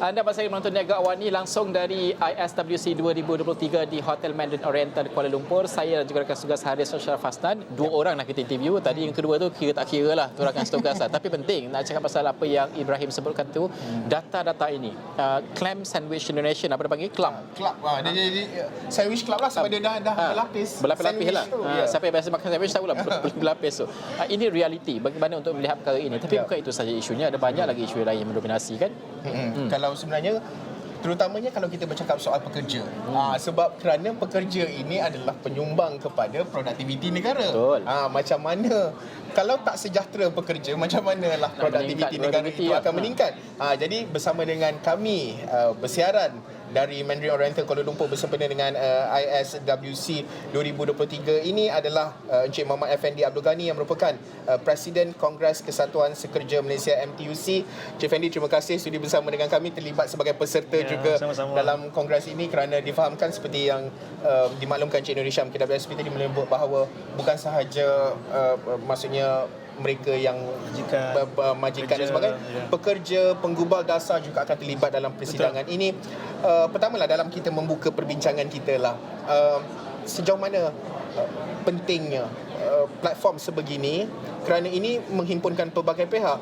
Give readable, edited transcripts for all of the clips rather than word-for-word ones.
Anda masih menonton Niaga Awani langsung dari ISWC 2023 di Hotel Mandarin Oriental Kuala Lumpur. Saya dan juga rakan tugas Haris Syarif Hasnan. Dua orang nak kita interview. Tadi yang kedua tu kira tak kira lah tu rakan tugas lah. Tapi penting nak cakap pasal apa yang Ibrahim sebutkan tu. Data-data ini. Clam Sandwich Indonesia, apa dia panggil? Club. Club. Dia jadi sandwich club lah sebab dia dah berlapis. Berlapis-lapis lah. Siapa yang biasa makan sandwich tahulah berlapis tu. Ini realiti bagaimana untuk melihat perkara ini. Tapi bukan itu saja isunya. Ada banyak lagi isu lain yang mendominasi kan. Kalau sebenarnya terutamanya kalau kita bercakap soal pekerja, sebab kerana pekerja ini adalah penyumbang kepada produktiviti negara. Macam mana kalau tak sejahtera pekerja, macam manalah produktiviti negara itu akan meningkat. Jadi bersama dengan kami bersiaran dari Mandarin Oriental Kuala Lumpur bersempena dengan ISWC 2023 ini adalah Encik Muhammad Effendi Abdul Ghani yang merupakan Presiden Kongres Kesatuan Sekerja Malaysia MTUC. Encik Effendi, terima kasih sudi bersama dengan kami, terlibat sebagai peserta juga sama-sama dalam kongres ini kerana difahamkan seperti yang dimaklumkan Encik Indonesia KWSP tadi menyebut bahawa bukan sahaja maksudnya mereka yang majikan dan sebagainya, pekerja, penggubal dasar juga akan terlibat dalam persidangan ini. Pertamalah dalam kita membuka perbincangan kita lah, sejauh mana pentingnya platform sebegini kerana ini menghimpunkan pelbagai pihak,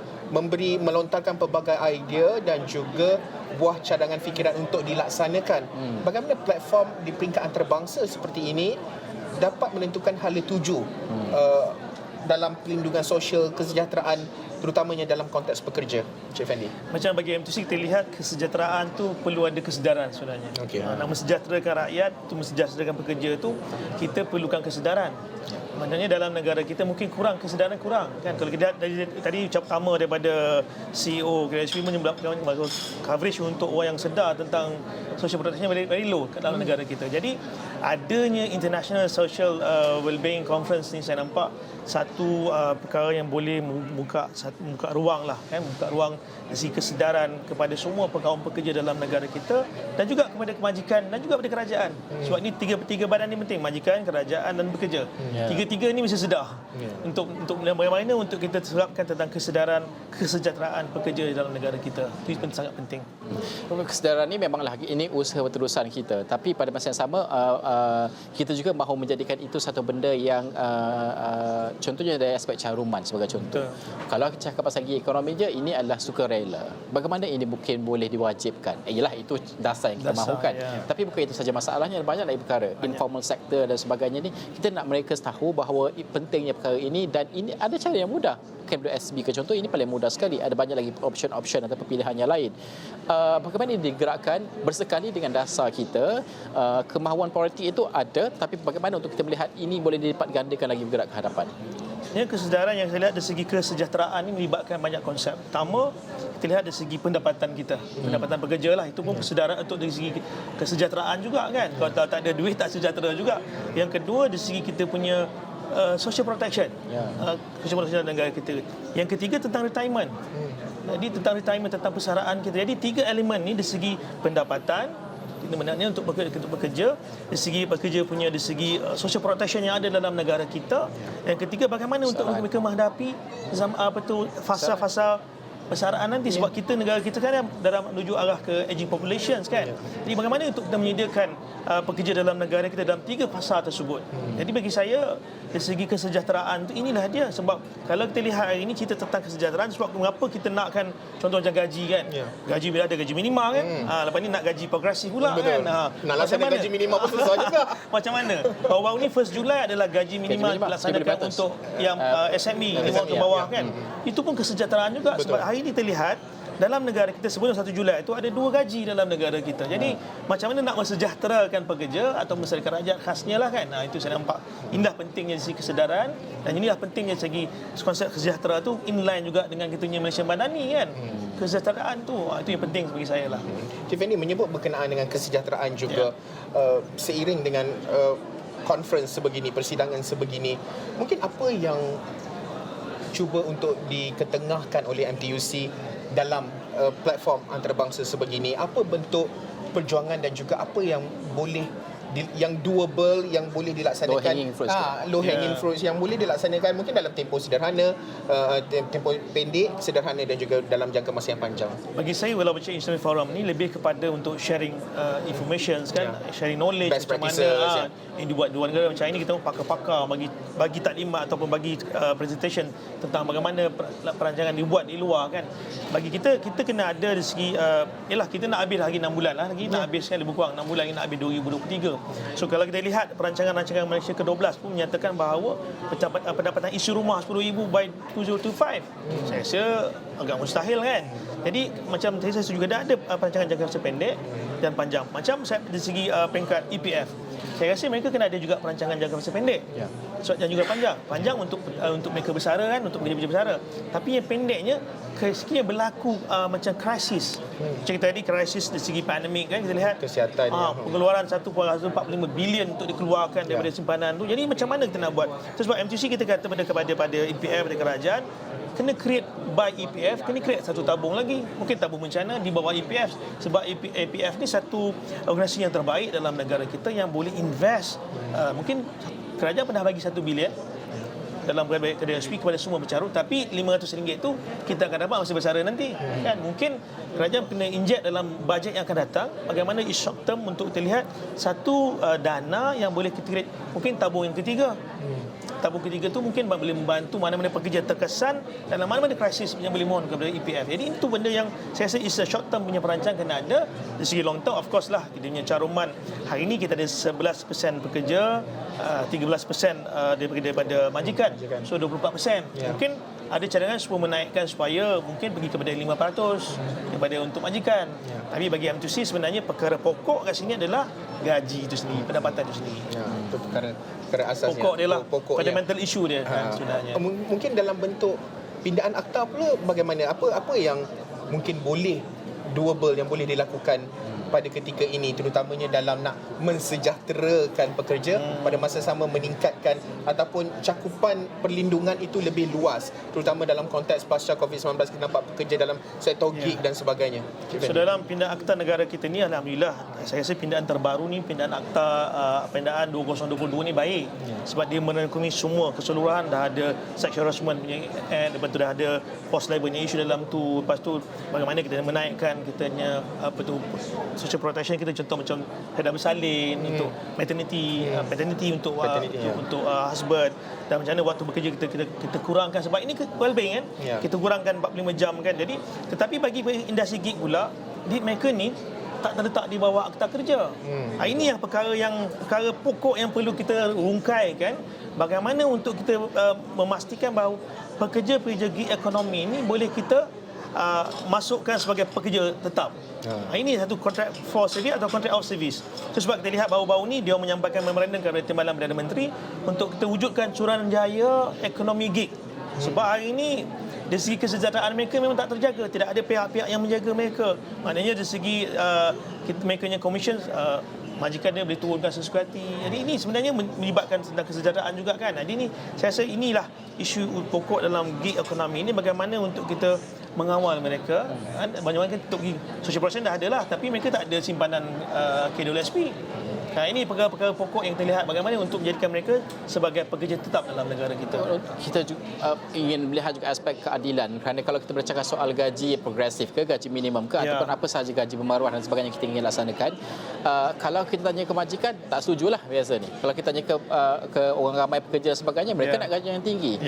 melontarkan pelbagai idea dan juga buah cadangan fikiran untuk dilaksanakan. Bagaimana platform di peringkat antarabangsa seperti ini dapat menentukan hala tuju dalam pelindungan sosial, kesejahteraan, terutamanya dalam konteks pekerja, Encik Effendi? Macam bagi MTUC kita lihat kesejahteraan tu perlu ada kesedaran sebenarnya. Nak mensejahterakan rakyat, tu mensejahterakan pekerja tu kita perlukan kesedaran. Maknanya dalam negara kita mungkin kesedaran kurang kan. Kalau kita tadi ucap pertama daripada CEO KWSP menyebutkan bahawa coverage untuk orang yang sedar tentang social protection very low dalam negara kita. Jadi adanya International Social Wellbeing Conference ni saya nampak satu perkara yang boleh membuka ruang lah kan, membuka ruang dari kesedaran kepada semua pegawai pekerja dalam negara kita dan juga kepada kemajikan dan juga kepada kerajaan. Sebab ni tiga badan ni penting, majikan, kerajaan dan pekerja. Tiga-tiga ni mesti sedar untuk bagaimana untuk kita terapkan tentang kesedaran kesejahteraan pekerja dalam negara kita. Itu sangat penting. Kesedaran ni memanglah ini usaha berterusan kita, tapi pada masa yang sama kita juga mahu menjadikan itu satu benda yang contohnya dari aspek caruman sebagai contoh. Kalau kita cakap pasal segi ekonomi je, ini adalah sukarela. Bagaimana ini mungkin boleh diwajibkan? Yalah, itu dasar yang kita mahukan. Tapi bukan itu saja masalahnya, banyak lagi perkara. Informal sector dan sebagainya ni, kita nak mereka tahu bahawa pentingnya perkara ini dan ini ada cara yang mudah. KWSB ke contoh, ini paling mudah sekali. Ada banyak lagi option atau pilihan yang lain. Bagaimana ini digerakkan bersekali dengan dasar kita, kemahuan politik itu ada, tapi bagaimana untuk kita melihat ini boleh dilipat gandakan lagi bergerak ke hadapan? Kesedaran yang saya lihat dari segi kesejahteraan ini melibatkan banyak konsep. Pertama, kita lihat dari segi pendapatan kita, pendapatan pekerja lah. Itu pun kesedaran untuk dari segi kesejahteraan juga kan. Kalau tak ada duit tak sejahtera juga. Yang kedua, dari segi kita punya social protection, social protection dalam negara kita. Yang ketiga tentang retirement. Jadi tentang retirement, tentang persaraan kita. Jadi tiga elemen ni dari segi pendapatan, maknanya untuk bekerja, dari segi pekerja punya, dari segi social protection yang ada dalam negara kita. Yang ketiga, bagaimana untuk mereka menghadapi fasa-fasa persaraan nanti, sebab kita, negara kita kan dalam menuju arah ke aging populations kan. Jadi bagaimana untuk kita menyediakan pekerja dalam negara kita dalam tiga fasa tersebut. Jadi bagi saya dari segi kesejahteraan tu inilah dia. Sebab kalau kita lihat hari ini cerita tentang kesejahteraan, sebab mengapa kita nakkan contoh macam gaji kan. Gaji bila ada gaji minima kan. Lepas ni nak gaji progresif pula. Betul. Kan. Nak laksanakan gaji minima pun susah juga. Macam mana? Baru-baru ni 1 Julai adalah gaji minima dilaksanakan untuk yang SME di bawah ke bawah kan. Itu pun kesejahteraan juga. Betul. Sebab hari ini kita lihat dalam negara kita sebelum 1 Julai itu ada 2 gaji dalam negara kita. Jadi macam mana nak mensejahterakan pekerja atau mensejahterakan rakyat khasnya lah kan. Itu saya nampak indah pentingnya segi kesedaran, dan inilah pentingnya segi konsep sejahtera tu inline juga dengan kita punya Malaysia Madani kan. Kesejahteraan tu itu yang penting bagi saya lah. Encik Effendi menyebut berkenaan dengan kesejahteraan juga seiring dengan conference sebegini, persidangan sebegini. Mungkin apa yang cuba untuk diketengahkan oleh MTUC dalam platform antarabangsa sebegini? Apa bentuk perjuangan dan juga apa yang boleh yang doable, yang boleh dilaksanakan, low hanging fruits, low hanging fruits yang boleh dilaksanakan mungkin dalam tempoh sederhana, tempoh pendek, sederhana dan juga dalam jangka masa yang panjang. Bagi saya World Change International Forum ni lebih kepada untuk sharing information kan, sharing knowledge Best macam practices, mana yang dibuat dua negara macam ini. Kita pakar-pakar bagi taklimat ataupun bagi presentation tentang bagaimana perancangan dibuat di luar kan. Bagi kita kena ada dari segi yalah, kita nak habis lagi 6 bulan lah lagi, nak habis kan lebih kurang 6 bulan lagi nak habis 2023. So kalau kita lihat perancangan Malaysia ke-12 pun menyatakan bahawa pendapatan isi rumah 10,000 by 2025. Saya rasa agak mustahil kan. Jadi macam saya juga dah ada perancangan jangka masa pendek dan panjang. Macam dari segi peringkat EPF, saya rasa mereka kena ada juga perancangan jangka masa pendek. Dan juga panjang. Panjang untuk mereka bersara kan, untuk pekerja-pekerja bersara. Tapi yang pendeknya sekiranya berlaku macam krisis. Macam kita tadi krisis dari segi pandemik kan, kita lihat kesihatan pengeluaran 1.45 bilion untuk dikeluarkan daripada simpanan tu. Jadi macam mana kita nak buat? Sebab MTC kita kata pada EPF, pada kerajaan, kena create by EPF, kena create satu tabung lagi. Mungkin tabung bencana di bawah EPF. Sebab EPF ni satu organisasi yang terbaik dalam negara kita yang boleh invest. Mungkin kerajaan pernah bagi 1 bilion dalam kedai SP kepada semua bercarut, tapi RM500 tu kita akan dapat masa bersara nanti kan. Mungkin kerajaan kena inject dalam bajet yang akan datang bagaimana short term untuk kita lihat satu dana yang boleh kita create. Mungkin tabung yang ketiga. Tabung ketiga tu mungkin boleh membantu mana-mana pekerja terkesan dalam mana-mana krisis yang boleh mohon kepada EPF. Jadi itu benda yang saya rasa is a short term punya perancang kena ada. Dari segi long term of course lah, kita punya caruman hari ini kita ada 11% pekerja, 13% daripada majikan. So 24%. Mungkin ada cadangan supaya menaikkan supaya mungkin pergi kepada 5% daripada untuk majikan. Tapi bagi M2C sebenarnya perkara pokok kat sini adalah gaji itu sendiri, pendapatan itu sendiri. Itu perkara asasnya. Pokok dia lah, pokoknya. fundamental issue dia kan sebenarnya. Mungkin dalam bentuk pindaan akta pula bagaimana? Apa yang mungkin boleh doable, yang boleh dilakukan pada ketika ini, terutamanya dalam nak mensejahterakan pekerja, pada masa sama meningkatkan ataupun cakupan perlindungan itu lebih luas, terutama dalam konteks pasca COVID-19 kita nampak pekerja dalam sektor gig dan sebagainya. So dalam pindaan akta negara kita ni, alhamdulillah saya rasa pindaan terbaru ni, pindaan akta pindaan 2022 ni baik. Sebab dia merangkumi semua keseluruhan. Dah ada sexual harassment punya lepas tu dah ada post labor punya isu dalam tu, lepas tu bagaimana kita menaikkan kitanya social protection kita, contoh macam hadah bersalin untuk maternity, paternity untuk husband, dan macam mana waktu bekerja kita kurangkan sebab ini well-being kan. Kita kurangkan 45 jam kan. Jadi tetapi bagi industri gig pula, mereka ni tak terletak di bawah akta kerja. Ini yang perkara pokok yang perlu kita rungkaikan. Bagaimana untuk kita memastikan bahawa pekerja-pekerja gig ekonomi ini boleh kita masukkan sebagai pekerja tetap. Ini satu kontrak for service atau kontrak of service. So, sebab kita lihat baru-baru ni dia menyampaikan memorandum kepada Timbalan Perdana Menteri untuk kita wujudkan Suruhanjaya ekonomi gig. Sebab hari ini dari segi kesejahteraan mereka memang tak terjaga, tidak ada pihak-pihak yang menjaga mereka. Maknanya dari segi mereka punya commission, majikan dia boleh turunkan sesuatu hati. Jadi ini sebenarnya melibatkan tentang kesejahteraan juga kan. Jadi ini saya rasa inilah isu pokok dalam gig ekonomi ini, bagaimana untuk kita mengawal mereka. Banyak-banyak untuk social protection dah ada lah, tapi mereka tak ada simpanan KWSP. Ini perkara-perkara pokok yang kita lihat bagaimana untuk menjadikan mereka sebagai pekerja tetap dalam negara kita. Kita ingin melihat juga aspek keadilan, kerana kalau kita bercakap soal gaji progresif ke, gaji minimum ke, ataupun apa sahaja gaji pembaruan dan sebagainya kita ingin laksanakan, kalau kita tanya ke majikan, tak setujulah biasa ni. Kalau kita tanya ke orang ramai pekerja dan sebagainya, mereka nak gaji yang tinggi.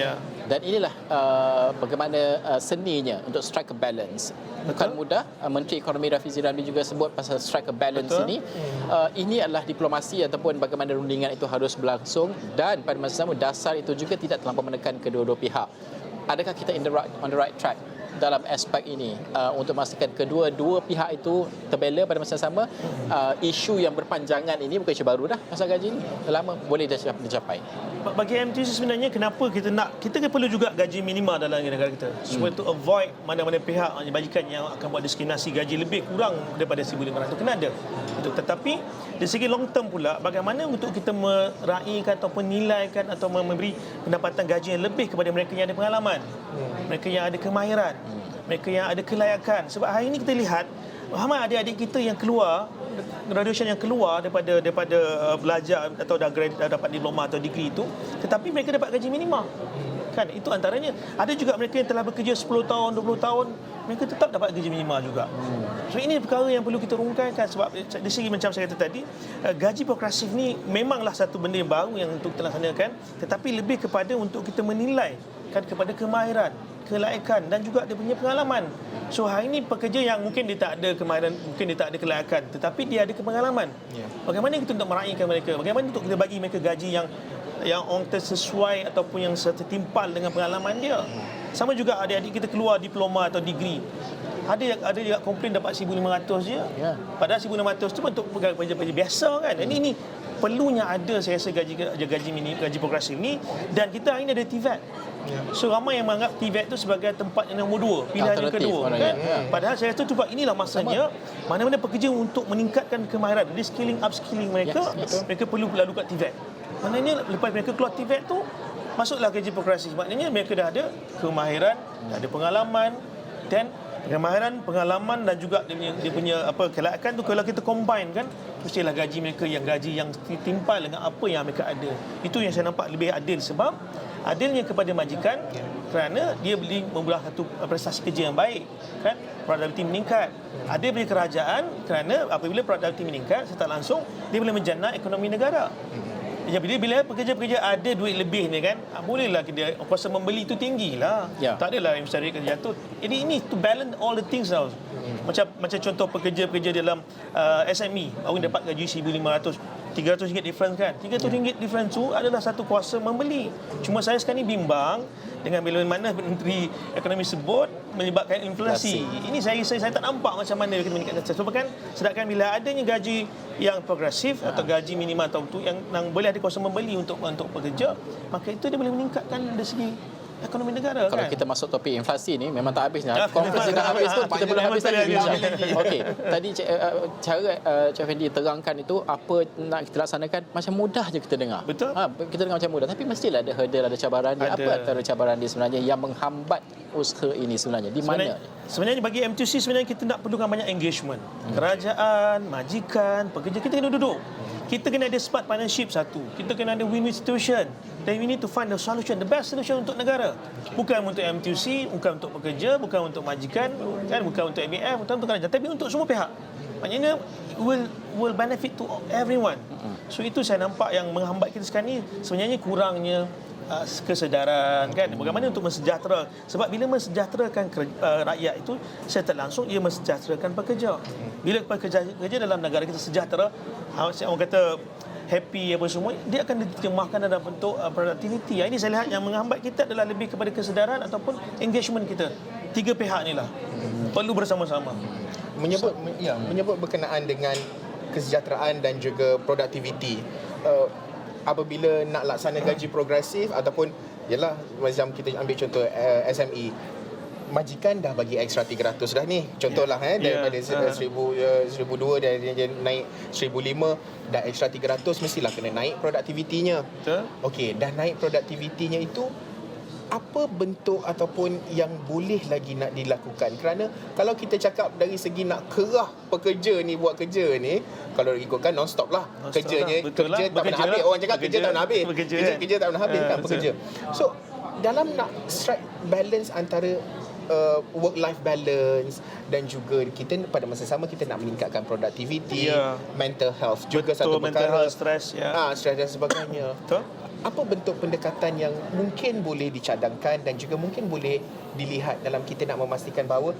Dan inilah bagaimana seninya untuk strike a balance. Bukan mudah. Menteri Ekonomi Rafizi Ramli juga sebut pasal strike a balance ini. Ini adalah diplomasi ataupun bagaimana rundingan itu harus berlangsung, dan pada masa sama dasar itu juga tidak terlampau menekan kedua-dua pihak. Adakah kita on the right track dalam aspek ini untuk memastikan kedua-dua pihak itu terbela pada masa sama? Isu yang berpanjangan ini bukan isu baru dah, pasal gaji ini lama boleh dicapai. Bagi MTC sebenarnya kenapa kita perlu juga gaji minima dalam negara kita supaya to avoid mana-mana pihak majikan yang akan buat diskriminasi gaji lebih kurang daripada 1,500 kena ada. Tetapi dari segi long term pula, bagaimana untuk kita meraihkan ataupun nilaikan atau memberi pendapatan gaji yang lebih kepada mereka yang ada pengalaman, mereka yang ada kemahiran, mereka yang ada kelayakan. Sebab hari ini kita lihat ramai adik-adik kita yang keluar graduation yang keluar daripada belajar atau dah dapat diploma atau degree itu, tetapi mereka dapat gaji minima. Kan itu antaranya. Ada juga mereka yang telah bekerja 10 tahun, 20 tahun, mereka tetap dapat gaji minima juga. So ini perkara yang perlu kita rungkaikan, sebab dari segi macam saya kata tadi, gaji progresif ni memanglah satu benda yang baru yang untuk kita laksanakan, tetapi lebih kepada untuk kita menilai kan kepada kemahiran, kelaikan dan juga dia punya pengalaman. So hari ini pekerja yang mungkin dia tak ada kemahiran, mungkin dia tak ada kelaikan, tetapi dia ada pengalaman. Bagaimana kita untuk meraihkan mereka? Bagaimana untuk kita bagi mereka gaji yang orang sesuai ataupun yang setimpal dengan pengalaman dia. Sama juga adik-adik kita keluar diploma atau degree. Ada juga komplain dapat 1,500 je. Padahal 1,500 tu untuk pekerja biasa kan. Ini perlunya ada saya rasa gaji progresif ni, dan kita hari ni ada TVET. So ramai yang menganggap TVET tu sebagai tempat yang nombor 2, pilihan yang kedua kan. Padahal saya rasa juga inilah masanya mana-mana pekerja untuk meningkatkan kemahiran, reskilling, upskilling mereka, mereka perlu lalu kat TVET. Maknanya lepas mereka keluar TVET tu, masuklah gaji progresif. Maknanya mereka dah ada kemahiran, dah ada pengalaman, dan pengalaman dan juga dia punya kelaikan tu kalau kita combine kan, mestilah gaji mereka yang timpal dengan apa yang mereka ada. Itu yang saya nampak lebih adil, sebab adilnya kepada majikan kerana dia boleh membuat satu prestasi kerja yang baik kan, produktiviti meningkat. Adil bagi kerajaan kerana apabila produktiviti meningkat, secara langsung dia boleh menjana ekonomi negara. Jadi bila pekerja-pekerja ada duit lebih ni kan, bolehlah dia kuasa membeli tu tinggilah. Tak adalah yang mencari kerja jatuh. Jadi ini to balance all the things now. Macam contoh pekerja-pekerja dalam SME, orang dapat gaji 1,500, RM300 difference kan. RM300 difference tu adalah satu kuasa membeli. Cuma saya sekarang ni bimbang dengan bila mana Menteri Ekonomi sebut melibatkan inflasi. Ini saya tak nampak macam mana kita meningkatkan. Sebab kan sedangkan bila adanya gaji yang progresif atau gaji minimum atau tu yang boleh ada kuasa membeli untuk pekerja, maka itu dia boleh meningkatkan dari segi ekonomi negara. Kalau kan kita masuk topik inflasi ni memang tak habis. Konferensi dah habis tu kita belum habis lagi. Okey, tadi cara Cik Effendi terangkan itu apa nak kita laksanakan macam mudah je kita dengar. Betul. Kita dengar macam mudah, tapi mestilah ada hurdle, ada cabaran dia. Apa antara cabaran dia sebenarnya yang menghambat usaha ini sebenarnya? Di mana? Sebenarnya bagi M2C sebenarnya kita nak perlukan banyak engagement. Kerajaan, majikan, pekerja kita kena duduk. Kita kena ada smart partnership satu. Kita kena ada win-win situation. Then we need to find the solution, the best solution untuk negara. Bukan untuk M2C, bukan untuk pekerja, bukan untuk majikan, kan, bukan untuk ABF, bukan untuk kerajaan, tapi untuk semua pihak. Maknanya will benefit to everyone. So itu saya nampak yang menghambat kita sekarang ni sebenarnya kurangnya kesedaran kan, bagaimana untuk mensejahtera. Sebab bila mensejahterakan rakyat itu secara langsung ia mensejahterakan pekerja. Bila pekerja dalam negara kita sejahtera, orang kata happy apa semua, dia akan diterjemahkan dalam bentuk productivity. Ini saya lihat yang menghambat kita adalah lebih kepada kesedaran ataupun engagement kita. Tiga pihak inilah perlu bersama-sama. Menyebut berkenaan dengan kesejahteraan dan juga produktiviti. Apabila nak laksana gaji progresif ataupun yalah macam kita ambil contoh SME, majikan dah bagi ekstra 300 dah ni contohlah daripada 1,200 dia naik 1,500 dah ekstra 300, mestilah kena naik produktivitinya. Betul. Okey, dah naik produktivitinya itu apa bentuk ataupun yang boleh lagi nak dilakukan? Kerana kalau kita cakap dari segi nak kerah pekerja ni buat kerja ni, kalau ikutkan non-stop lah kerjanya, kerja tak pernah habis. Orang cakap kerja tak pernah habis, kerja tak pernah habis kan pekerja. So dalam nak strike balance antara work-life balance dan juga kita pada masa sama kita nak meningkatkan productivity, mental health juga satu perkara, stres stres dan sebagainya. Betul. Apa bentuk pendekatan yang mungkin boleh dicadangkan dan juga mungkin boleh dilihat dalam kita nak memastikan bahawa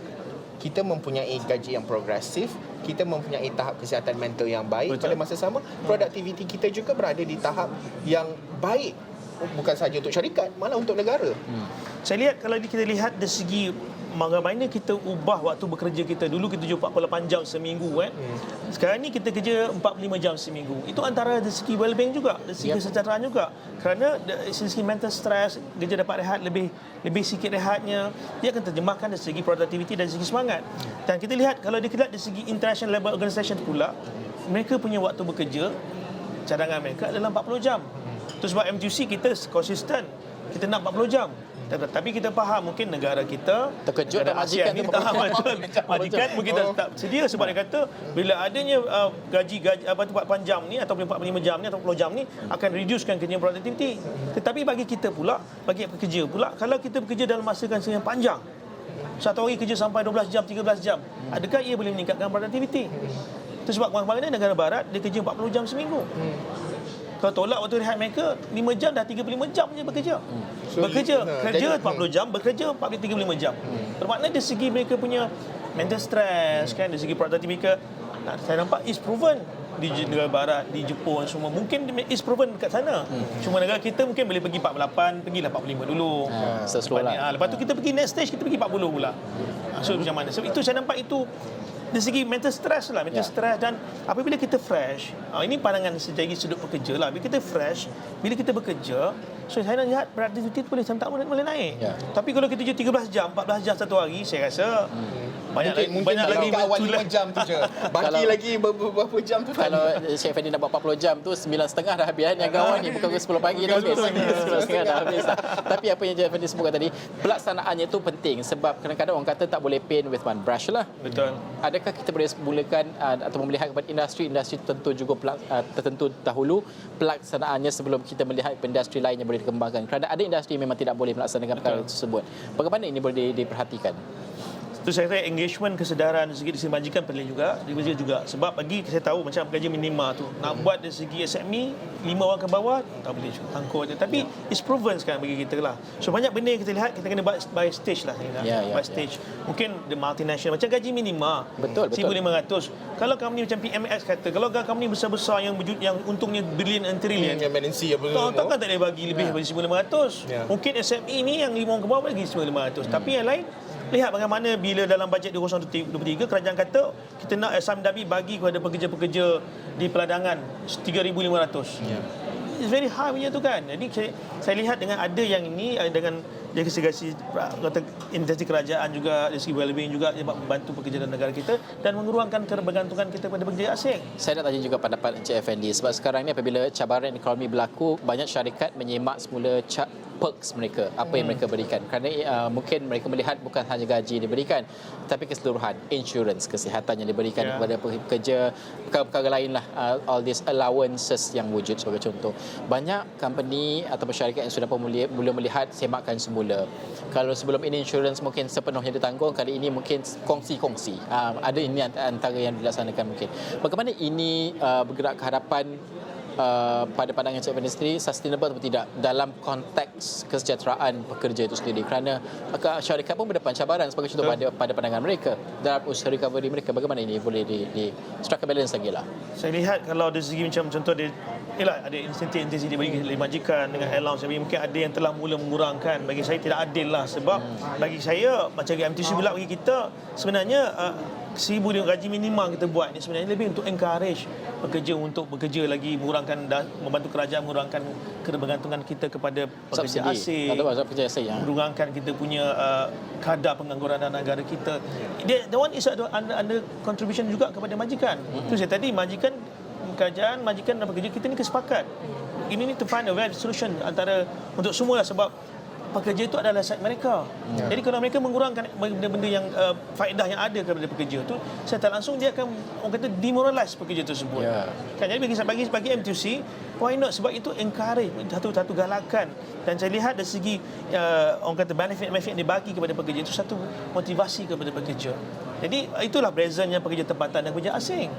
kita mempunyai gaji yang progresif, kita mempunyai tahap kesihatan mental yang baik. Betul. Pada masa sama produktiviti kita juga berada di tahap yang baik, bukan sahaja untuk syarikat, malah untuk negara. Saya lihat kalau kita lihat dari segi bagaimana kita ubah waktu bekerja kita. Dulu kita kerja 48 jam seminggu kan. Sekarang ni kita kerja 45 jam seminggu. Itu antara dari segi well-being juga, dari segi kesejahteraan juga. Kerana dari segi mental stress, kerja dapat rehat lebih sikit rehatnya, dia akan terjemahkan dari segi productivity dan dari segi semangat. Dan kita lihat kalau kita lihat dari segi international level organisation pula, mereka punya waktu bekerja cadangan mereka adalah 40 jam. Itu sebab M2C kita konsisten, kita nak 40 jam. Tapi kita faham mungkin negara kita terkejut negara majikan ASEAN ni tu tak majikan mungkin tak sedia sebab dia kata bila adanya gaji 4 jam ni atau 45 jam ni atau 40 jam ni akan reducekan kerja produktiviti. Tetapi bagi kita pula, bagi pekerja pula, kalau kita bekerja dalam masa yang panjang, satu hari kerja sampai 12 jam, 13 jam, adakah ia boleh meningkatkan produktiviti? Itu sebab kemarin negara barat dia kerja 40 jam seminggu. Kalau tolak waktu rehat mereka 5 jam dah 35 jam je bekerja. Kerja 40 jam, bekerja 35 jam. Bermakna dari segi mereka punya mental stress kan, dari segi produktivitas saya nampak is proven di negara barat, di Jepun semua mungkin is proven dekat sana. Cuma negara kita mungkin boleh pergi 48, pergilah 45 dulu. Lepas tu kita pergi next stage, kita pergi 40 pula. So macam mana? So itu saya nampak itu dari segi mental stress lah, stress. Dan apabila kita fresh, ini pandangan segi sudut pekerja lah, bila kita fresh, bila kita bekerja, so saya lihat produktiviti boleh boleh naik. Tapi kalau kita kerja 13 jam, 14 jam satu hari, saya rasa banyak lagi awal 5 jam tu je. Baki lagi beberapa jam tu. Kalau Syed Effendi nak buat 40 jam tu 9.30 dah habis. Yang kawan ni bukan 10 pagi dah habis. 9.30 dah habis. Tapi apa yang Syed Effendi sebutkan tadi, pelaksanaannya tu penting sebab kadang-kadang orang kata tak boleh paint with one brush lah. Betul. Adakah kita boleh mulakan atau melihat kepada industri tertentu juga tertentu dahulu pelaksanaannya sebelum kita melihat industri lain yang boleh dikembangkan? Kerana ada industri yang memang tidak boleh melaksanakan perkara tersebut. Bagaimana ini boleh diperhatikan? Itu saya kata engagement, kesedaran dari segi majikan perlu juga, juga. Sebab bagi saya tahu macam kerja minima tu, nak buat dari segi SME 5 orang ke bawah tak boleh angkut je. Tapi it's proven sekarang bagi kita lah. So banyak benda yang kita lihat, kita kena by stage lah. By stage. Mungkin the multinational macam gaji minima. Betul. 1,500. Kalau company macam PMX kata, kalau company besar-besar yang untungnya billion and trillion, yang MNC apa takkan tak boleh bagi lebih daripada 1,500. Mungkin SME ni yang 5 orang ke bawah bagi 1,500. Tapi yang lain lihat bagaimana bila dalam bajet 2023 kerajaan kata kita nak SMW bagi kepada pekerja-pekerja di peladangan 3,500. It's very high punya tu kan. Jadi saya lihat dengan ada yang ini dengan dari segi intensiti kerajaan juga, dari segi well-being juga dapat membantu pekerja dalam negara kita dan mengurangkan kebergantungan kita pada pekerja asing. Saya nak tanya juga pendapat Encik Effendi sebab sekarang ni apabila cabaran ekonomi berlaku, banyak syarikat menyemak semula perks mereka, apa yang mereka berikan. Kerana mungkin mereka melihat bukan hanya gaji yang diberikan, tapi keseluruhan insurans, kesihatan yang diberikan kepada pekerja, perkara-perkara lain lah, all these allowances yang wujud sebagai contoh. Banyak company ataupun syarikat yang sudah mula melihat semakan semula. Kalau sebelum ini insurans mungkin sepenuhnya ditanggung, kali ini mungkin kongsi-kongsi. Ada ini antara yang dilaksanakan mungkin. Bagaimana ini bergerak ke hadapan pada pandangan Encik Effendi sendiri, sustainable atau tidak dalam konteks kesejahteraan pekerja itu sendiri? Kerana syarikat pun berdepan cabaran sebagai contoh pada pandangan mereka dalam usaha recovery mereka. Bagaimana ini boleh di strike a balance lagi lah? Saya lihat kalau dari segi macam contoh ada insentif dibagi oleh majikan dengan allowance, mungkin ada yang telah mula mengurangkan. Bagi saya tidak adil lah sebab bagi saya macam MTC pula bagi kita sebenarnya 1,000 gaji minimum kita buat ni sebenarnya lebih untuk encourage pekerja untuk bekerja lagi, mengurangkan dan membantu kerajaan mengurangkan kebergantungan kita kepada pekerja asing, mengurangkan kita punya kadar pengangguran dalam negara kita. That one is under contribution juga kepada majikan. Itu saya tadi majikan, kerajaan, majikan dan pekerja kita ni kesepakat. Ini ni to find a right solution antara untuk semua lah sebab pekerja itu adalah aset mereka. Jadi kalau mereka mengurangkan benda-benda yang faedah yang ada kepada pekerja tu, secara langsung dia akan orang kata demoralize pekerja tersebut. Kan, jadi bagi MTUC, why not? Sebab itu encourage satu galakan. Dan saya lihat dari segi orang kata benefit yang dibagi kepada pekerja itu satu motivasi kepada pekerja. Jadi itulah bezanya pekerja tempatan dan pekerja asing.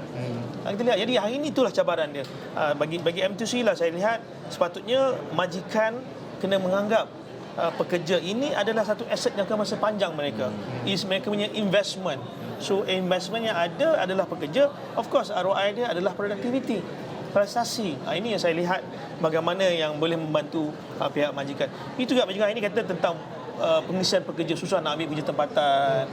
Kita lihat. Jadi hari ini itulah cabaran dia. Bagi MTUC lah saya lihat sepatutnya majikan kena menganggap pekerja ini adalah satu aset jangka masa panjang mereka. Mereka punya investment. So investment yang ada adalah pekerja. Of course ROI dia adalah productivity, prestasi. Ini yang saya lihat bagaimana yang boleh membantu pihak majikan. Itu juga majikan ini kata tentang pengisian pekerja susah nak ambil kerja tempatan.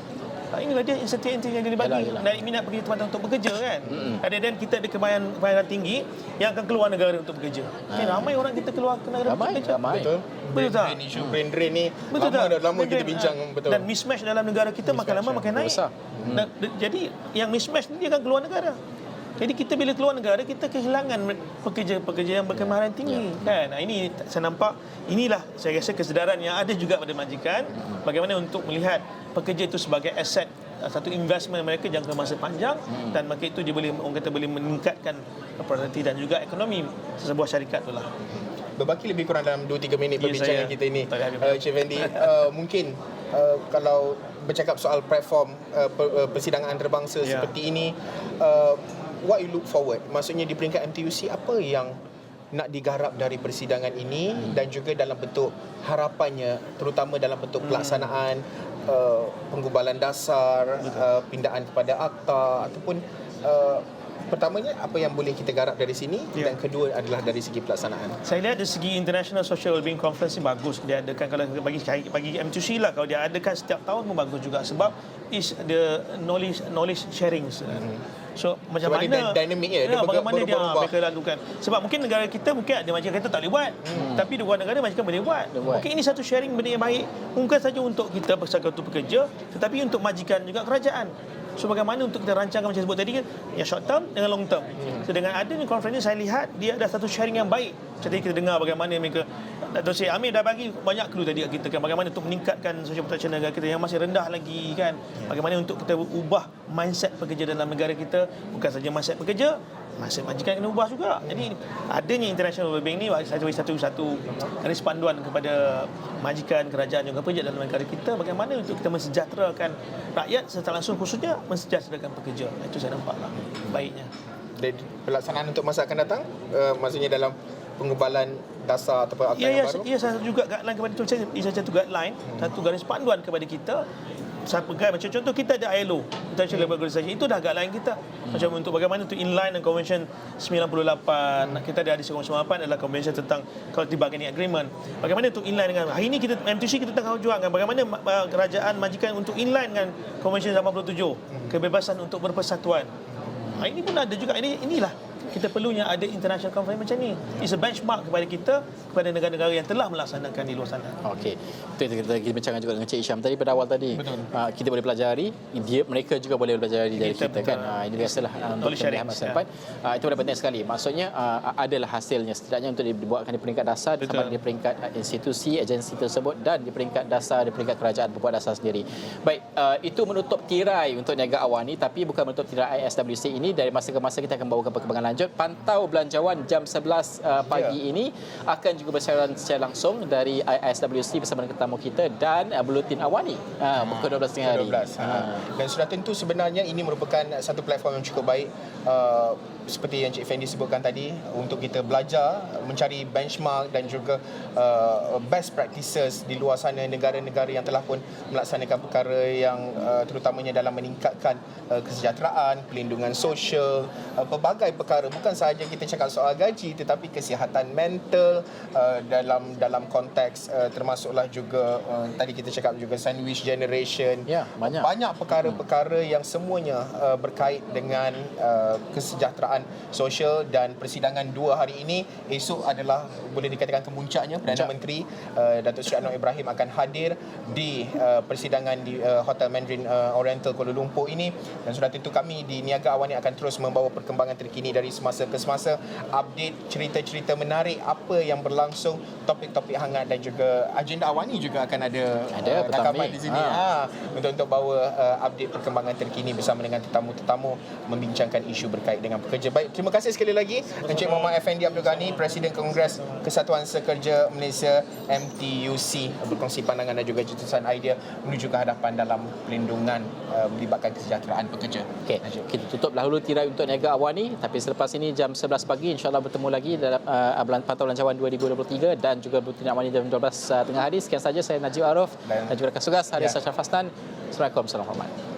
Inilah dia insentif yang dia dibagi. Naik minat pergi tempatan untuk bekerja kan. Dan kita ada kebayaran tinggi yang akan keluar negara untuk bekerja. Ramai orang kita keluar ke negara untuk bekerja. Betul tak? Isu brain drain ni lama kita bincang. Betul. Dan mismatch dalam negara kita makin lama makin naik. Jadi yang mismatch ni dia akan keluar negara. Jadi kita bila keluar negara, kita kehilangan pekerja-pekerja yang berkemahiran tinggi. Kan? Ini saya nampak, inilah saya rasa kesedaran yang ada juga pada majikan, bagaimana untuk melihat pekerja itu sebagai aset, satu investment mereka jangka masa panjang, dan maka itu dia boleh, orang kata, boleh meningkatkan produktiviti dan juga ekonomi sebuah syarikat itulah. Berbaki lebih kurang dalam 2-3 minit perbincangan kita ini, Cik Fendi. Mungkin kalau bercakap soal platform persidangan antarabangsa seperti ini, what you look forward, maksudnya di peringkat MTUC apa yang nak digarap dari persidangan ini, dan juga dalam bentuk harapannya, terutama dalam bentuk pelaksanaan penggubalan dasar, pindaan kepada akta, ataupun pertamanya apa yang boleh kita garap dari sini, dan kedua adalah dari segi pelaksanaan. Saya lihat dari segi International Social Wellbeing Conference ni bagus dia adakan. Kalau bagi MTUC lah, kalau dia adakan setiap tahun pun bagus juga, sebab is the knowledge sharing. So macam sebab mana dinamiknya dia bagaimana dia mereka lakukan. Sebab mungkin negara kita, mungkin ada majikan kita tak boleh buat, tapi di luar negara majikan boleh buat. Mungkin ini satu sharing benda yang baik, bukan saja untuk kita bersama untuk pekerja, tetapi untuk majikan juga kerajaan. So bagaimana untuk kita rancangkan macam sebut tadi kan, yang short term dengan long term. So dengan adanya conference ini, saya lihat dia ada satu sharing yang baik. Macam tadi kita dengar bagaimana mereka, Dr. Syed Amir dah bagi banyak clue tadi kita kan, bagaimana untuk meningkatkan social protection negara kita yang masih rendah lagi kan. Bagaimana untuk kita ubah mindset pekerja dalam negara kita, bukan saja mindset pekerja, mindset majikan kena ubah juga. Jadi adanya international wellbeing ni, saya bagi satu garis panduan kepada majikan, kerajaan juga pekerja dalam negara kita, bagaimana untuk kita mensejahterakan rakyat secara langsung, khususnya mensejahterakan pekerja. Itu saya nampaklah baiknya. Dan pelaksanaan untuk masa akan datang, maksudnya dalam penggubalan dasar ataupun akta yang baru? Ya, saya juga guideline kepada itu. Saya satu guideline, satu garis panduan kepada kita. Saya pegang macam contoh kita ada ILO, International Labour Organization, itu dah guideline kita. Macam untuk bagaimana untuk inline dengan Convention 98. Kita ada hadis 98 adalah convention tentang collective bargaining agreement. Bagaimana untuk inline dengan hari ini kita MTUC kita tengah perjuangkan bagaimana kerajaan majikan untuk inline dengan Convention 87, kebebasan untuk berpersatuan. Ini pun ada juga, inilah kita perlunya ada international conference macam ni. It's a benchmark kepada kita, kepada negara-negara yang telah melaksanakan di luar sana. Okey. Itu kita bincangkan juga dengan Cik Isham tadi pada awal tadi. Kita boleh pelajari, mereka juga boleh pelajari dari kita kan. Ini biasalah untuk pemilihan masa depan. Itu adalah penting sekali. Maksudnya adalah hasilnya setidaknya untuk dibuatkan di peringkat dasar, sama di peringkat institusi, agensi tersebut, dan di peringkat dasar, di peringkat kerajaan berbuat dasar sendiri. Baik, itu menutup tirai untuk niaga awani, tapi bukan menutup tirai ISWC ini. Dari masa ke masa kita akan bawakan perkembangan lanjut. Pantau belanjawan jam 11 pagi ini akan juga bersiaran secara langsung dari ISWC bersama dengan tetamu kita, dan Buletin Awani pukul 12 tengah hari. Dan sudah tentu sebenarnya ini merupakan satu platform yang cukup baik, seperti yang Cik Fendi sebutkan tadi, untuk kita belajar, mencari benchmark dan juga best practices di luar sana, negara-negara yang telah pun melaksanakan perkara yang terutamanya dalam meningkatkan kesejahteraan, pelindungan sosial, pelbagai perkara. Bukan sahaja kita cakap soal gaji, tetapi kesihatan mental dalam konteks termasuklah juga tadi kita cakap juga sandwich generation. Banyak perkara-perkara yang semuanya berkait dengan kesejahteraan sosial. Dan persidangan 2 hari ini, esok adalah boleh dikatakan kemuncaknya. Perdana Menteri Datuk Seri Anwar Ibrahim akan hadir di persidangan di Hotel Mandarin Oriental Kuala Lumpur ini. Dan sudah tentu kami di Niaga Awani akan terus membawa perkembangan terkini dari semasa ke semasa, update cerita-cerita menarik apa yang berlangsung, topik-topik hangat, dan juga agenda Awani juga akan ada rakaman di sini untuk bawa update perkembangan terkini bersama dengan tetamu-tetamu membincangkan isu berkait dengan pekerja. Baik, terima kasih sekali lagi Encik Muhammad Effendi Abdul Ghani, Presiden Kongres Kesatuan Sekerja Malaysia MTUC, berkongsi pandangan dan juga cetusan idea menuju ke hadapan dalam pelindungan melibatkan kesejahteraan pekerja. Okey, kita tutup dahulu tirai untuk Niaga Awani, tapi selepas ini jam 11 pagi insya-Allah bertemu lagi dalam Pantau Belanjawan 2023 dan juga Buletin Awani jam 12 tengah hari. Sekian saja, saya Najib Arif dan juga rakan tugas Haris Ashraf Hasnan. Assalamualaikum warahmatullahi wabarakatuh.